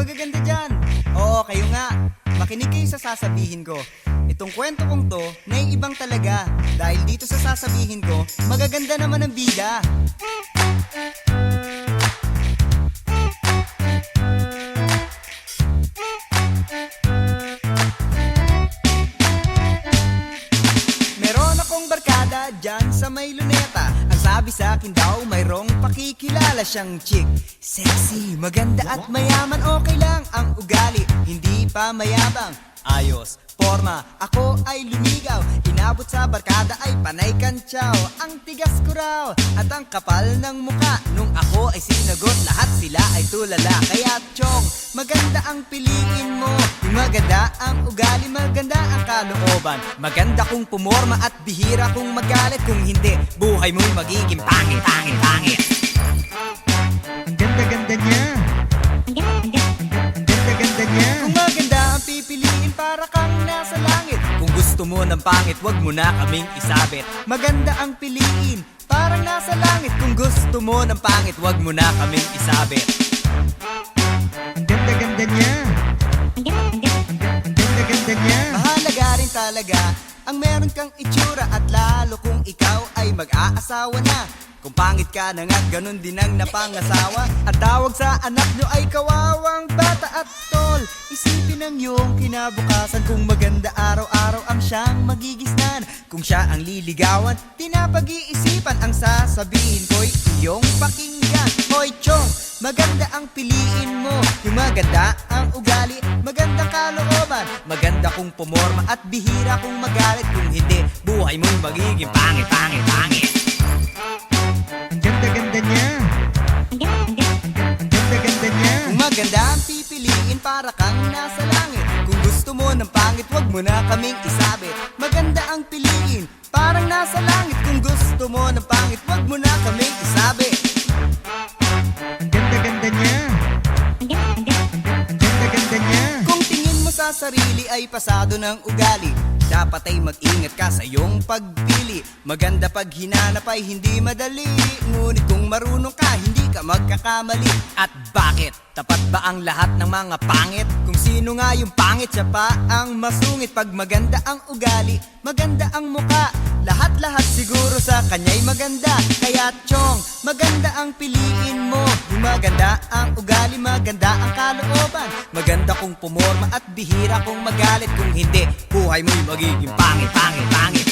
magaganda dyan. Oo, kayo nga. Makinig kayo sa sasabihin ko. Itong kwento kong to, naiibang talaga. Dahil dito sa sasabihin ko, magaganda naman ang bida. Meron akong barkada dyan sa may luneta. Ang sabi sa akin daw, mayroong pakikilala siyang chick. Sexy, maganda at mayaman, okay lang ang ugali, hindi pa mayabang. Ayos, forma, ako ay lumigaw. Inabot sa barkada ay panay kantsaw. Ang tigas ko raw at ang kapal ng muka. Nung ako ay sinagot, lahat sila ay tulala. Kaya chong, maganda ang piliin mo. Yung maganda ang ugali, maganda ang kalooban. Maganda kung pumorma at bihira kung magalit. Kung hindi, buhay mo'y magiging pangit, pangit, pangit. Ang ganda-ganda niya. Ang ganda-ganda niya. Kung maganda ang pipiliin, para kang nasa langit. Kung gusto mo ng pangit, wag mo na kaming isabit. Maganda ang piliin, parang nasa langit. Kung gusto mo ng pangit, wag mo na kaming isabit. Ang ganda-ganda niya. Ang ganda-ganda niya. Mahalaga rin talaga ang meron kang itsura. At lalo kung ikaw ay mag-aasawa na. Kung pangit ka na nga, ganun din ang napangasawa. At tawag sa anak nyo ay kawawang bata. At tol, isipin ang iyong kinabukasan. Kung maganda araw-araw ang siyang magigisnan. Kung siya ang liligawan, tinapag-iisipan. Ang sasabihin ko'y iyong pakinggan. Hoy chong, maganda ang piliin mo. Yung maganda ang ugali, magandang kalooban. Maganda kung pumorma at bihira kung magalit. Kung hindi, buhay mo'y magiging pangit, pangit, pangit. Ang ganda-ganda niya. Ang ganda-ganda niya. Kung maganda ang pipiliin, para kang nasa langit. Kung gusto mo ng pangit, wag mo na kaming isabit. Maganda ang piliin, parang nasa langit. Kung gusto mo ng pangit, wag mo na kaming isabit. Ang ganda-ganda niya. Ang ganda-ganda niya. Kung tingin mo sa sarili ay pasado ng ugali, dapat ay mag-ingat ka sa iyong pagpili. Maganda pag hinanap ay hindi madali. Ngunit kung marunong ka, hindi ka magkakamali. At bakit? Tapat ba ang lahat ng mga pangit? Kung sino nga yung pangit, siya pa ang masungit. Pag maganda ang ugali, maganda ang muka. Lahat-lahat siguro sa kanya'y maganda. Kaya chong, maganda ang piliin mo. Yung maganda ang ugali, maganda ang kalooban. Maganda kung pumorma at bihira kung magalit. Kung hindi, buhay mo'y magiging pangit, pangit, pangit.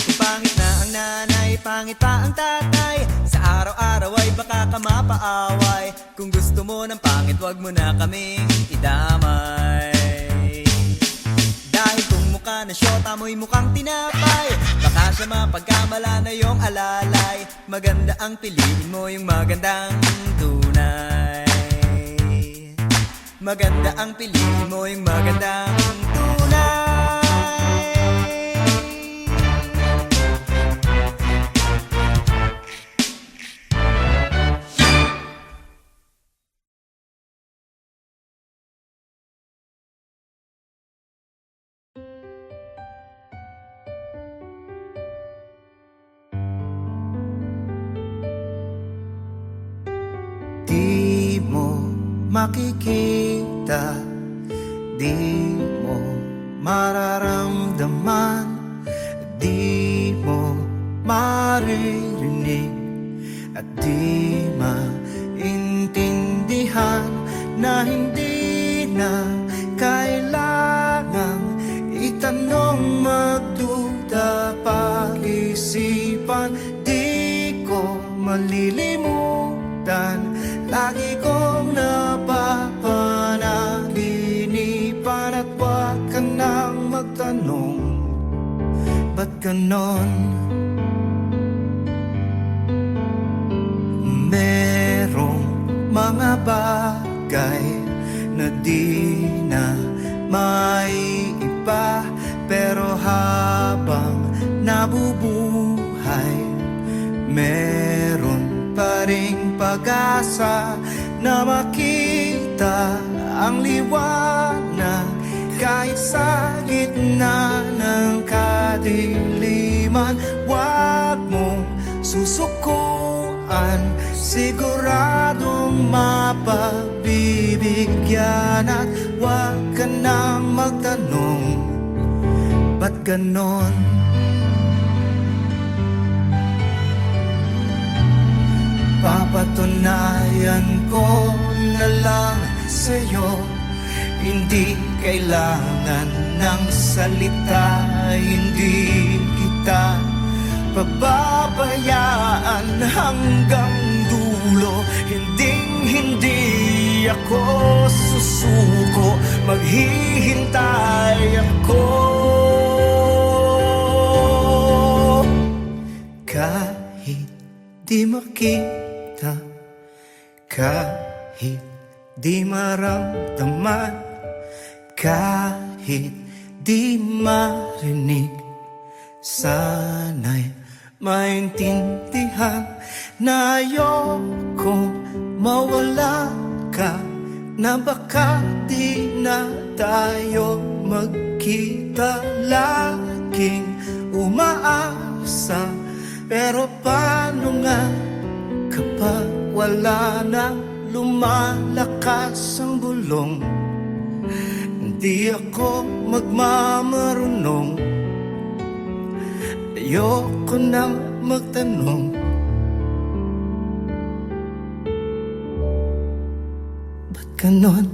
Kung pangit na ang nanay, pangit pa ang tatay. Sa araw-araw ay baka ka mapaaway. Kung gusto mo ng pangit, wag mo na kaming idamay. Dahil kung mukha na syota mo'y mukhang tinapay, baka siya mapagkamala na yung alalay. Maganda ang piliin mo, yung magandang tunay. Maganda ang piliin mo, yung magandang tunay. Di mo makikita, di mo mararamdaman, di mo maririnig, at di maintindihan na hindi na kailangang itanong, magduda, pag-isipan. Di ko malilimutan, lagi kong napapanaginipan. At wag ka nang magtanong, ba't ganon? Merong mga bagay na di na maiiba, pero habang nabubuhay, meron pa ring pag-asa na makita ang liwanag kahit sa gitna kadiliman. Huwag mong susukuan, siguradong mapagbibigyan. At huwag ka nang magtanong, ba't ganon? Papatunayan ko na lang sa'yo, hindi kailangan ng salita. Hindi kita pababayaan hanggang dulo. Hindi ako susuko, maghihintay ako. Kahit di makita, kahit di maramdaman, kahit di marinig, sana'y maintindihan na ayokong mawala ka, na baka di na tayo magkita. Laging umaasa, pero paano nga kapag wala na, lumalakas ang bulong? Hindi ako magmamarunong, ayoko nang magtanong, ba't ganon?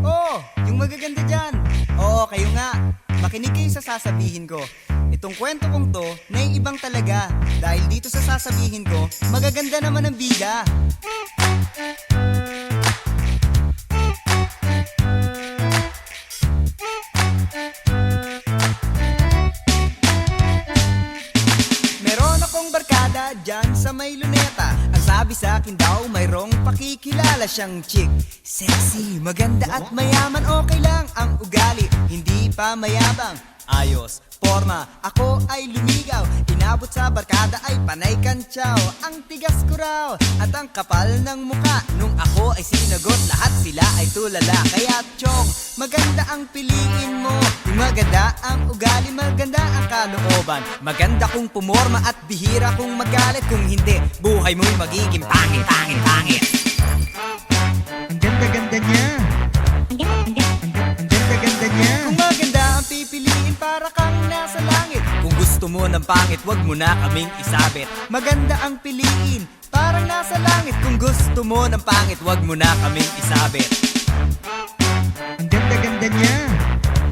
Oh, yung magaganda dyan. Oo, kayo nga. Makinig kayo sa sasabihin ko. Itong kwento kong to, naiibang talaga. Dahil dito sa sasabihin ko, magaganda naman ang bida. Meron akong barkada dyan sa may luneta. Ang sabi sa akin daw, mayroong pakikilala siyang chick. Sexy, maganda at mayaman, okay lang ang ugali, hindi pa mayabang. Ayos, forma, ako ay lumigaw. Inabot sa barkada ay panay kantsaw. Ang tigas ko raw at ang kapal ng muka. Nung ako ay sinagot, lahat sila ay tulala. Kaya chong, maganda ang piliin mo. Yung maganda ang ugali, maganda ang kalooban. Maganda kung pumorma at bihira kung magalit. Kung hindi, buhay mo'y magiging pangit, pangit, pangit. Ang ganda-ganda niya. Ang ganda-ganda niya. Kung maganda ang pipiliin, para kang nasa langit. Kung gusto mo ng pangit, wag mo na kaming isabit. Maganda ang piliin, parang nasa langit. Kung gusto mo ng pangit, wag mo na kaming isabit. Ang ganda-ganda niya.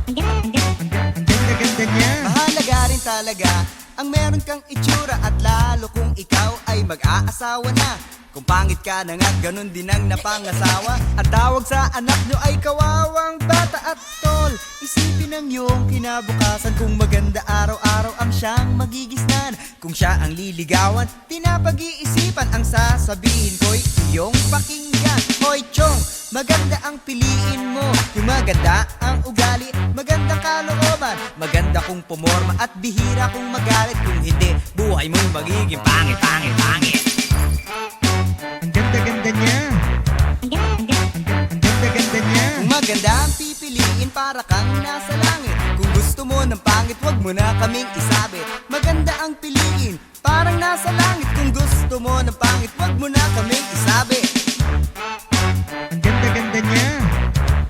Ang ganda-ganda niya. Mahalaga rin talaga ang meron kang itsura, at lalo kung ikaw ay mag-aasawa na. Kung pangit ka na nga, ganun din ang napangasawa. At tawag sa anak nyo ay kawawang bata. At tol, isipin ang iyong kinabukasan. Kung maganda araw-araw ang siyang magigisnan, kung siya ang liligawan, pinapag-iisipan. Ang sasabihin ko'y iyong pakinggan. Hoy chong, maganda ang piliin mo. Yung maganda ang ugali, magandang kalooban. Maganda kung pumorma at bihira kung magalit. Kung hindi, buhay mo'y magiging pangit, pangit, pangit. Ang ganda-ganda niya. Ang ganda-ganda niya. Kung maganda ang pipiliin, para kang nasa langit. Kung gusto mo ng pangit, wag mo na kaming isabit. Maganda ang piliin, parang nasa langit. Kung gusto mo ng pangit, wag mo na kaming isabit. Ang ganda-ganda niya.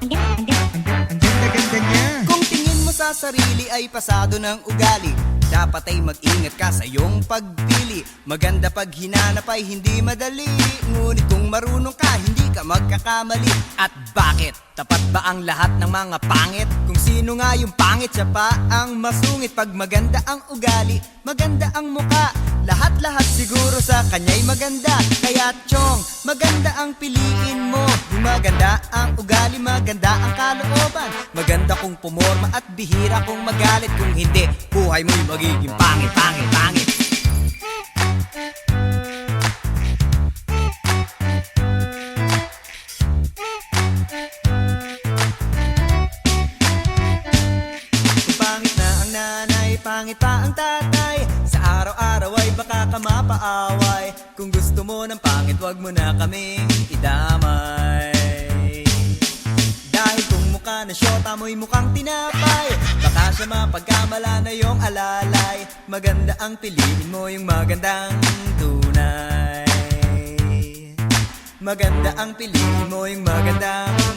Ang ganda-ganda niya. Kung tingin mo sa sarili ay pasado ng ugali, dapat ay mag-ingat ka sa iyong pagpili. Maganda pag hinanap ay hindi madali, ngunit kung marunong ka, hindi ka magkakamali. At bakit? Tapat ba ang lahat ng mga pangit? Kung sino nga yung pangit, siya pa ang masungit. Pag maganda ang ugali, maganda ang muka, lahat-lahat siguro sa kanya'y maganda. Kaya chong, maganda ang piliin mo. Yung maganda ang ugali, maganda ang kalooban. Maganda kung pumorma at bihira kung magalit. Kung hindi, buhay mo'y magiging pangit, pangit, pangit. Kung pangit na ang nanay, pangit pa ang tatay, sa araw-araw ay baka ka mapaaway. Kung gusto mo ng pangit, wag mo na kaming idamay. Dahil kung mukha na syota mo'y mukhang tinapay, baka siya mapagkamala na yung alalay. Maganda ang piliin mo yung magandang tunay. Maganda ang piliin mo yung magandang tunay.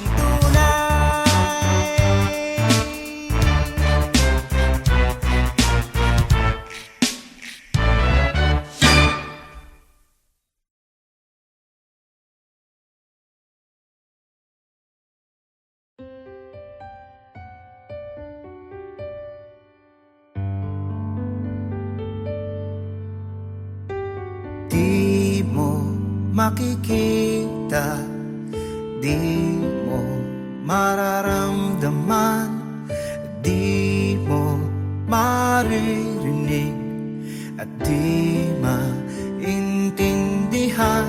Di mo makikita, di mo mararamdaman, di mo maririnig, at di maintindihan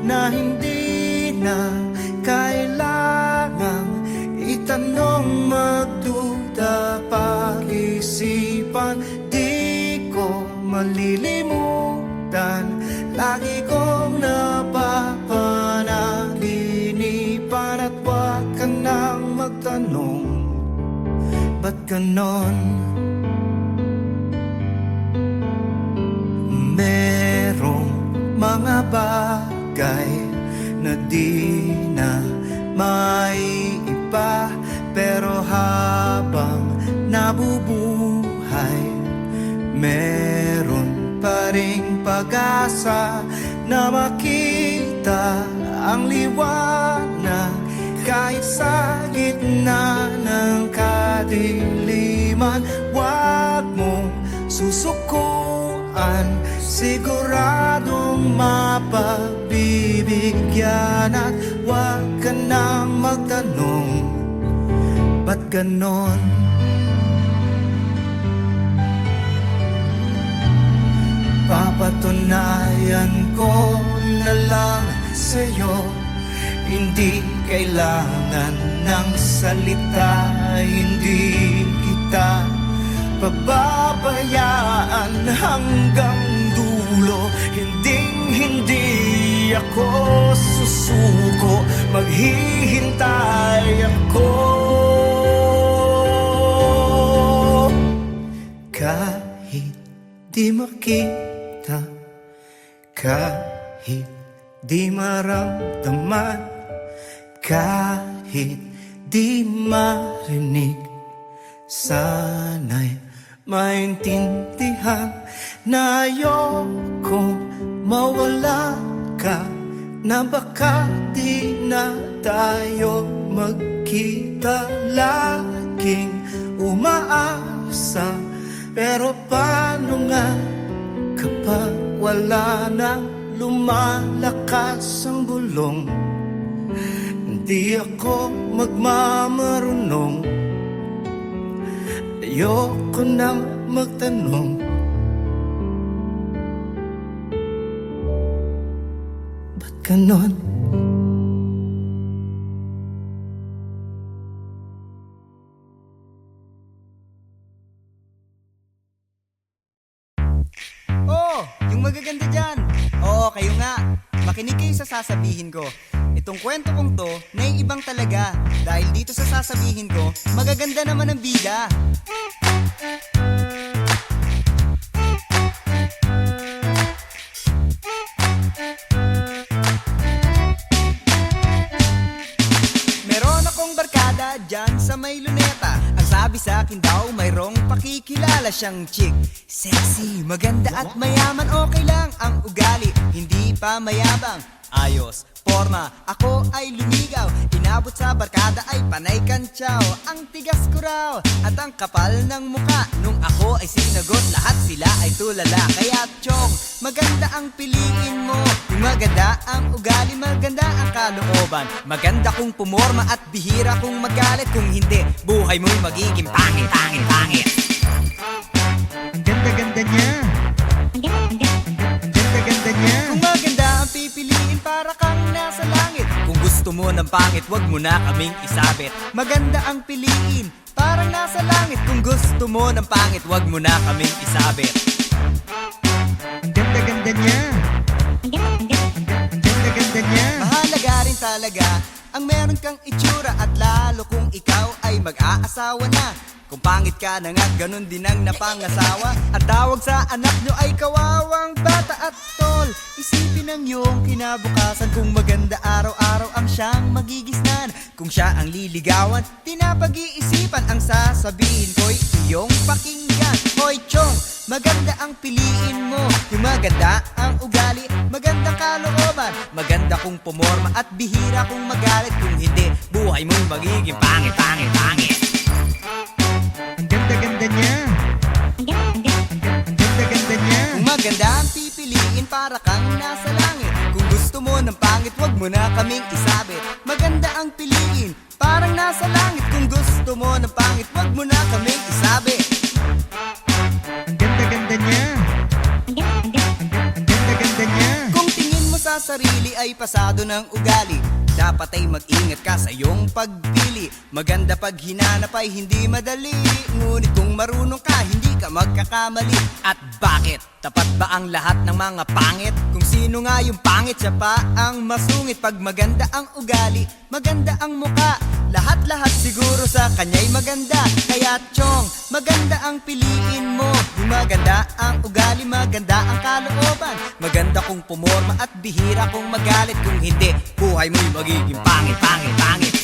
na hindi na kailangang itanong, magduda, pag-isipan. Di ko malilimutan, lagi kong napapanaginipan, at wag ka nang magtanong, ba't ganon? Merong mga bagay na di na maiiba, pero habang nabubuhay, meron pa ring pag-asa na makita ang liwanag kahit sa gitna ng kadiliman. Huwag mong susukuan, siguradong mapagbibigyan, at huwag ka nang magtanong, ba't ganon? Papatunayan ko na lang sa'yo, hindi kailangan ng salita, hindi kita pababayaan hanggang dulo. Hindi ako susuko, maghihintay ako. Kahit di makita, kahit di maramdaman, kahit di marinig, sana'y maintindihan na ayokong mawala ka, na baka di na tayo magkita. Laging umaasa, pero paano nga kapag wala na, lumalakas ang bulong? Hindi ako magmamarunong, ayoko nang magtanong, ba't ganon? Oh, yung magaganda dyan. Oo, kayo nga. Makinig kayo sa sasabihin ko. Itong kwento kong to, naiibang talaga. Dahil dito sa sasabihin ko, magaganda naman ang bida. Meron akong barkada dyan sa may luneta. Ang sabi sa akin daw, mayroong pakikilala siyang chick. Sexy, maganda at mayaman, okay lang ang ugali, hindi pa mayabang. Ayos, forma, ako ay lumigaw. Inabot sa barkada ay panay kantsaw. Ang tigas ko raw at ang kapal ng muka. Nung ako ay sinagot, lahat sila ay tulala. Kaya chong, maganda ang piliin mo. Yung maganda ang ugali, maganda ang kalooban. Maganda kung pumorma at bihira kung magalit. Kung hindi, buhay mo'y magiging pangit, pangit, pangit. Ang ganda-ganda niya. Ang ganda-ganda niya. Kung maganda ang pipiliin, para kang nasa langit. Kung gusto mo ng pangit, wag mo na kaming isabit. Maganda ang piliin, parang nasa langit. Kung gusto mo ng pangit, wag mo na kaming isabit. Ang ganda-ganda niya. talaga ang meron kang itsura, at lalo kung ikaw ay mag-aasawa na. Kung pangit ka na nga, ganun din ang napangasawa. At tawag sa anak nyo ay kawawang bata. At tol, isipin ang iyong kinabukasan, kung maganda araw-araw ang siyang magigisnan. Kung siya ang liligawan, tinapag-iisipan ang sasabihin ko'y iyong pakinggan. Hoy chong, maganda ang piliin mo, yung maganda ang ugali, magandang kalooban, maganda kung pumorma at bihira kung magalit. Kung hindi, buhay mo'y magiging pangit, pangit, pangit. Ang ganda-ganda niya. Ang ganda-ganda niya. Kung maganda ang pipiliin, para kang nasa langit. Kung gusto mo ng pangit, wag mo na kaming isabit. Maganda ang piliin, parang nasa langit. Kung gusto mo ng pangit, wag mo na kaming isabit. Ang ganda-ganda niya. Ang ganda-ganda niya. Kung tingin mo sa sarili ay pasado ng ugali, dapat ay mag-ingat ka sa iyong pagpili. Maganda pag hinanap ay hindi madali, ngunit kung marunong ka, hindi ka magkakamali. At bakit? Tapat ba ang lahat ng mga pangit? Kung sino nga yung pangit, siya pa ang masungit. Pag maganda ang ugali, maganda ang muka, lahat-lahat siguro sa kanya'y maganda. Kaya chong, maganda ang piliin mo, yung maganda ang ugali, maganda ang kalooban, maganda kung pumorma at bihira kung magalit. Kung hindi, buhay mo'y magiging pangit, pangit, pangit.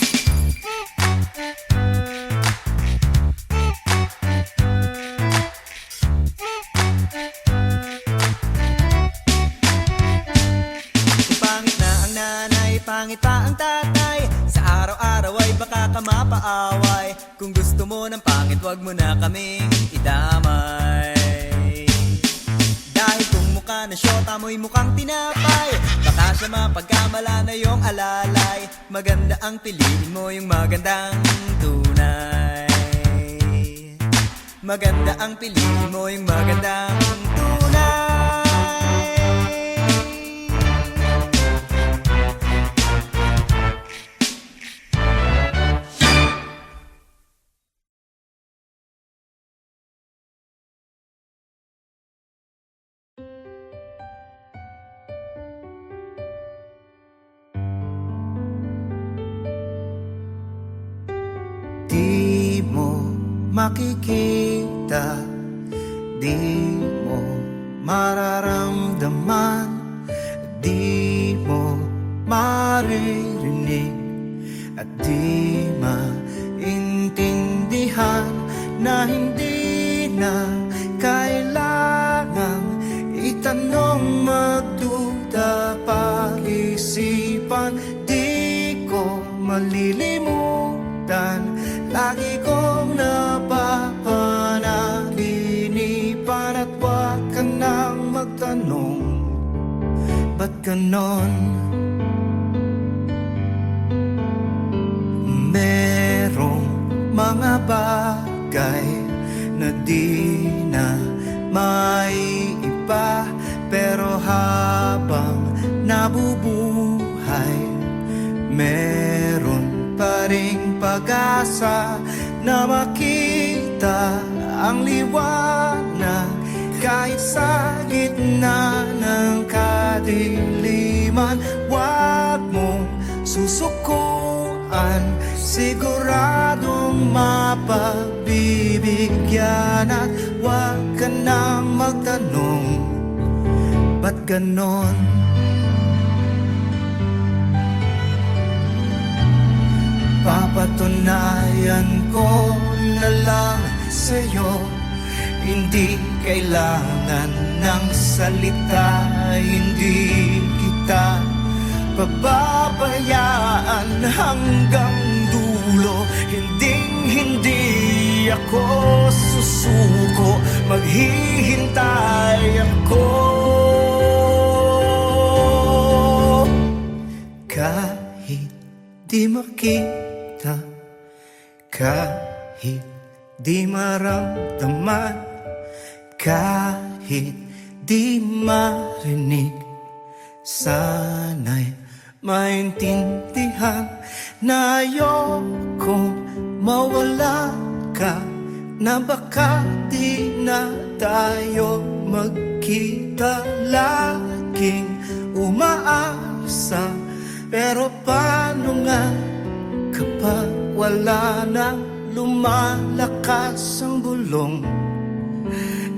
Kung pangit na ang nanay, pangit pa ang tatay, sa araw-araw ay baka ka mapaaway. Kung gusto mo ng pangit, wag mo na kaming idamay. Dahil kung mukha na syota mo'y mukhang tinapay, baka siya mapagkamala na yung alalay. Maganda ang piliin mo, yung magandang tunay. Maganda ang piliin mo, yung magandang tunay. Di mo makikita, di mo mararamdaman, di mo maririnig, at di maintindihan na hindi na kailangang itanong, magduda, pag-isipan. Di ko malilimutan, lagi kong napapanaginipan. At wag ka nang magtanong, ba't ganon? Merong mga bagay na di na maiiba, pero habang nabubuhay, meron pa ring pag-asa na makita ang liwanag kahit sa gitna ng kadiliman. Huwag mong susukuan, siguradong mapagbibigyan. At huwag ka nang magtanong, ba't ganon? Papatunayan ko na lang sa'yo, hindi kailangan ng salita. Hindi kita pababayaan hanggang dulo. Hindi ako susuko, maghihintay ako. Kahit di makita, kahit di maramdaman, kahit di marinig, sana'y maintindihan na ayokong mawala ka, na baka di na tayo magkita. Laging umaasa, Pero paano nga kapag wala na, lumalakas ang bulong?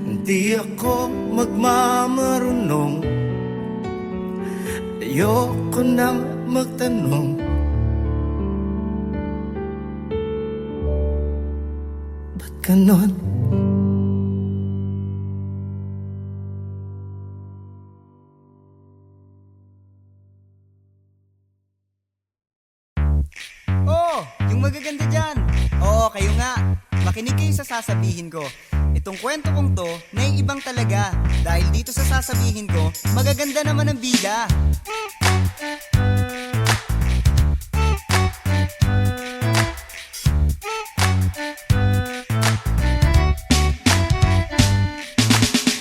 Hindi ako magmamarunong, ayoko nang magtanong. Ba't ganon? Oh, yung magaganda dyan. Oo, kayo nga. Makinig kayo sa sasabihin ko. Itong kwento kong to, naiibang talaga. Dahil dito sa sasabihin ko, magaganda naman ang bida.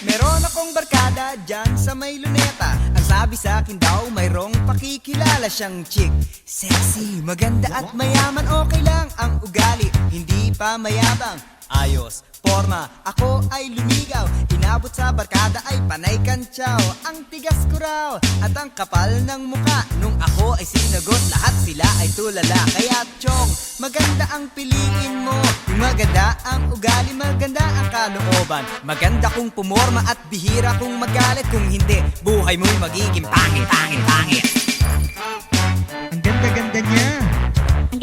Meron akong barkada dyan sa may luneta. Ang sabi sa akin daw, mayroong pakikilala siyang chick. Sexy, maganda at mayaman, okay lang ang ugali, hindi pa mayabang. Ayos, forma, ako ay lumigaw. Inabot sa barkada ay panay kantsaw. Ang tigas ko raw at ang kapal ng muka. Nung ako ay sinagot, lahat sila ay tulala. Kaya chong, maganda ang piliin mo. Yung maganda ang ugali, maganda ang kalooban. Maganda kung pumorma at bihira kung magalit. Kung hindi, buhay mo'y magiging pangit, pangit, pangit. Ang ganda-ganda niya. Ang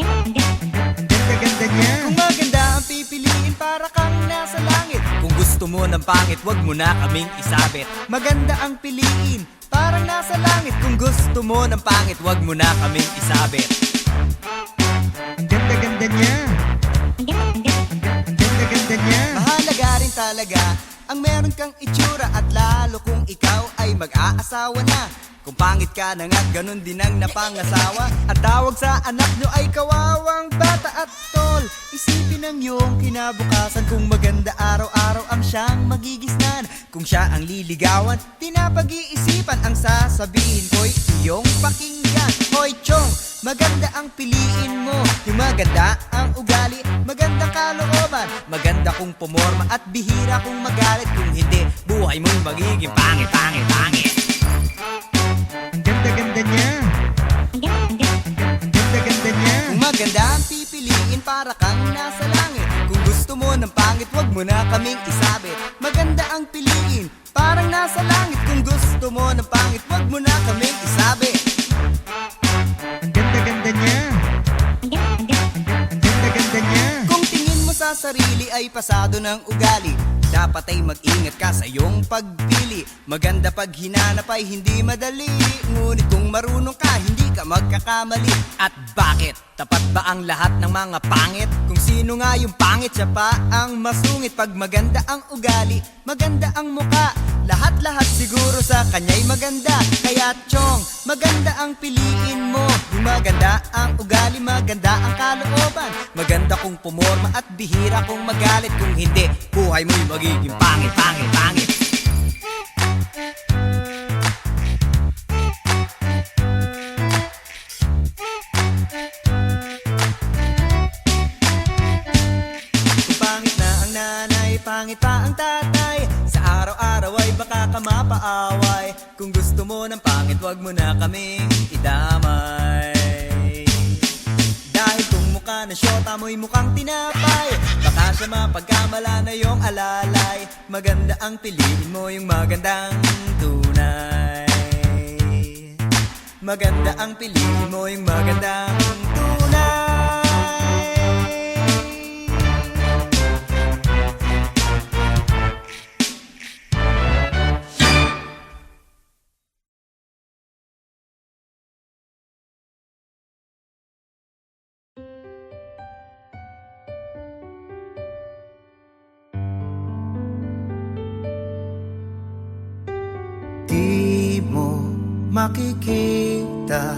ganda-ganda niya. Kung maganda ang pipiliin, para kang nasa langit. Kung gusto mo ng pangit, wag mo na kaming isabit. Maganda ang piliin, parang nasa langit. Kung gusto mo ng pangit, wag mo na kaming isabit. Ang ganda-ganda niya. Ang ganda-ganda niya. Mahalaga rin talaga ang meron kang itsura, at lalo kung ikaw ay mag-aasawa na. Kung pangit ka na nga't ganun din ang napangasawa. At tawag sa anak nyo ay kawawang bata at tol. Isipin ang iyong kinabukasan. Kung maganda araw-araw ang siyang magigisnan. Kung siya ang liligawan, pinapag-iisipan. Ang sasabihin ko'y iyong pakinggan. Hoy chong, maganda ang piliin mo. Yung maganda ang ugali, magandang kalooban. Maganda kung pumorma at bihira kung magalit. Kung hindi, buhay mo'y magiging pangit, pangit, pangit. Ang ganda-ganda niya. Ang ganda-ganda niya. Kung maganda ang pipiliin, para kang nasa langit. Kung gusto mo ng pangit, wag mo na kaming isabit. Maganda ang piliin, parang nasa langit. Kung gusto mo ng pangit, wag mo na kaming isabit. Ang ganda-ganda niya. Ang ganda-ganda niya. Kung tingin mo sa sarili ay pasado ng ugali, dapat ay mag-ingat ka sa iyong pagpili. Maganda pag hinanap ay hindi madali, ngunit kung marunong ka, hindi ka magkakamali. At bakit? Tapat ba ang lahat ng mga pangit? Kung sino nga yung pangit, siya pa ang masungit. Pag maganda ang ugali, maganda ang muka, lahat-lahat siguro sa kanya'y maganda. Kaya chong, maganda ang piliin mo. Yung maganda ang ugali, maganda ang kalooban. Maganda kung pumorma at bihira kung magalit. Kung hindi, buhay mo'y magiging pangit, pangit, pangit. Kung pangit na ang nanay, pangit pa ang tatay, sa araw-araw ay baka ka mapaaway. Kung gusto mo ng pangit, wag mo na kaming idamay. Dahil kung mukha na syota mo'y mukhang tinapay, baka siya mapagkamala na yung alalay. Maganda ang piliin mo, yung magandang tunay. Maganda ang piliin mo, yung magandang tunay. Di mo makikita,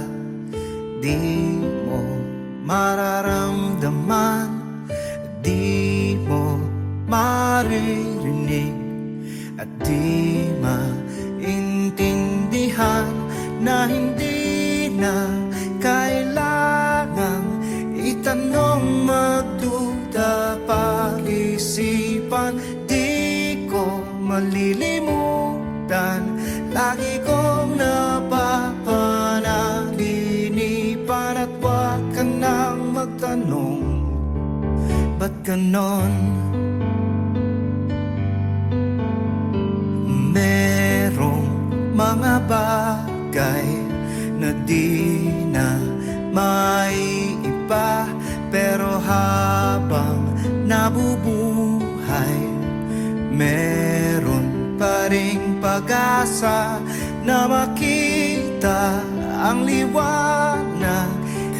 di mo mararamdaman, di mo maririnig, at di maintindihan na hindi na kailangang itanong, magduda, pag-isipan. Di ko malilimutan, lagi kong napapanaginipan magtanong, ba't ganon? Merong mga bagay na di na maiiba, pero habang nabubuhay, meron pa ring pag-asa na makita ang liwanag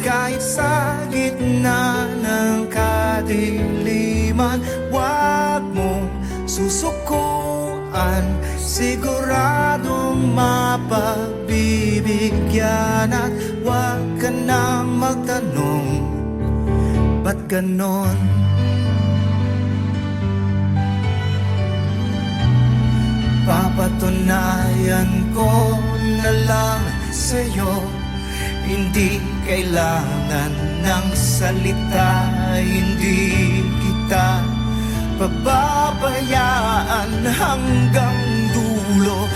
kahit sa gitna ng kadiliman. Huwag mong susukuan, siguradong mapagbibigyan, at huwag ka na magtanong, ba't ganon? Papatunayan ko na lang sa'yo, hindi kailangan ng salita, hindi kita pababayaan hanggang dulo.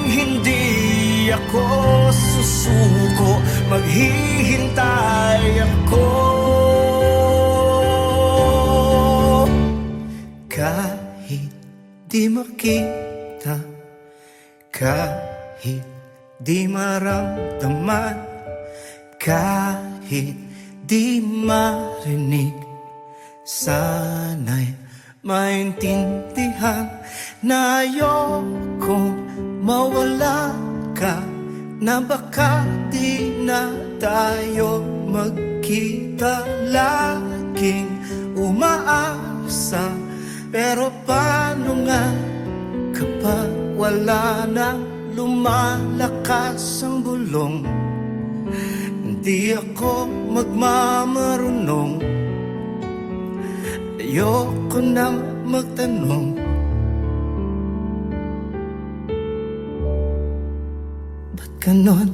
Hindi ako susuko, maghihintay ako. Kahit di makita, kahit di maramdaman, kahit di marinig, sana'y maintindihan na ayokong mawala ka, na baka di na tayo magkita. Laging umaasa, pero paano nga kapag wala na, lumalakas ang bulong? Hindi ako magmamarunong, ayoko nang magtanong, ba't ganon?